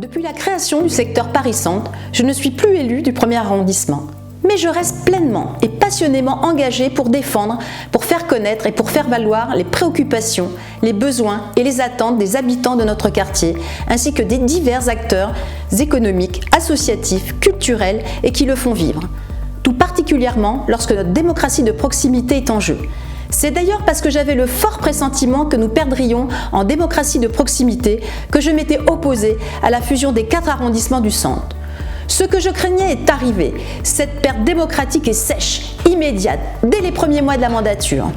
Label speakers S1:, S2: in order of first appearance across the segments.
S1: Depuis la création du secteur Paris-Centre, je ne suis plus élue du 1er arrondissement. Mais je reste pleinement et passionnément engagée pour défendre, pour faire connaître et pour faire valoir les préoccupations, les besoins et les attentes des habitants de notre quartier, ainsi que des divers acteurs économiques, associatifs, culturels et qui le font vivre. Tout particulièrement lorsque notre démocratie de proximité est en jeu. C'est d'ailleurs parce que j'avais le fort pressentiment que nous perdrions en démocratie de proximité que je m'étais opposée à la fusion des 4 arrondissements du centre. Ce que je craignais est arrivé, cette perte démocratique est sèche, immédiate, dès les premiers mois de la mandature,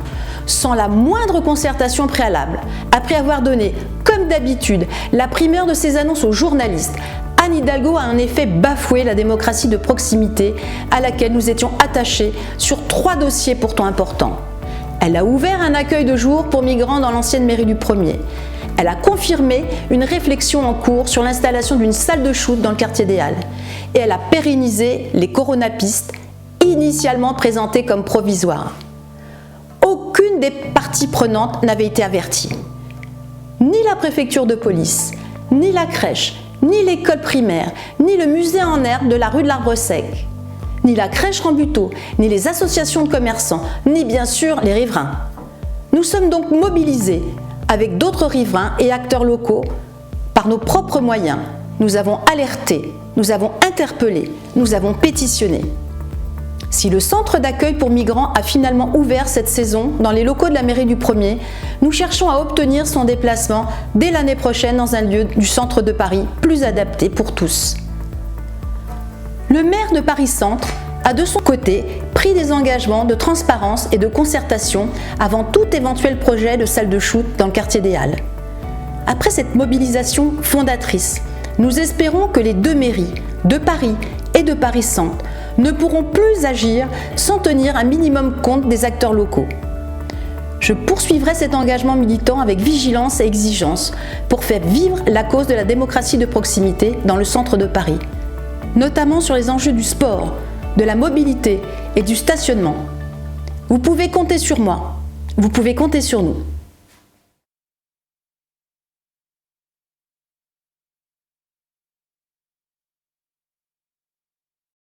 S1: sans la moindre concertation préalable, après avoir donné, comme d'habitude, la primeur de ses annonces aux journalistes. Anne Hidalgo a en effet bafoué la démocratie de proximité à laquelle nous étions attachés sur 3 dossiers pourtant importants. Elle a ouvert un accueil de jour pour migrants dans l'ancienne mairie du 1er. Elle a confirmé une réflexion en cours sur l'installation d'une salle de shoot dans le quartier des Halles. Et elle a pérennisé les coronapistes, initialement présentées comme provisoires. Aucune des parties prenantes n'avait été avertie. Ni la préfecture de police, ni la crèche, ni l'école primaire, ni le musée en herbe de la rue de l'Arbre Sec, ni la crèche Rambuteau, ni les associations de commerçants, ni bien sûr les riverains. Nous sommes donc mobilisés avec d'autres riverains et acteurs locaux par nos propres moyens. Nous avons alerté, nous avons interpellé, nous avons pétitionné. Si le centre d'accueil pour migrants a finalement ouvert cette saison dans les locaux de la mairie du 1er, nous cherchons à obtenir son déplacement dès l'année prochaine dans un lieu du centre de Paris plus adapté pour tous. Le maire de Paris-Centre a de son côté pris des engagements de transparence et de concertation avant tout éventuel projet de salle de shoot dans le quartier des Halles. Après cette mobilisation fondatrice, nous espérons que les 2 mairies, de Paris et de Paris-Centre, ne pourront plus agir sans tenir un minimum compte des acteurs locaux. Je poursuivrai cet engagement militant avec vigilance et exigence pour faire vivre la cause de la démocratie de proximité dans le centre de Paris, notamment sur les enjeux du sport, de la mobilité et du stationnement. Vous pouvez compter sur moi, vous pouvez compter sur nous.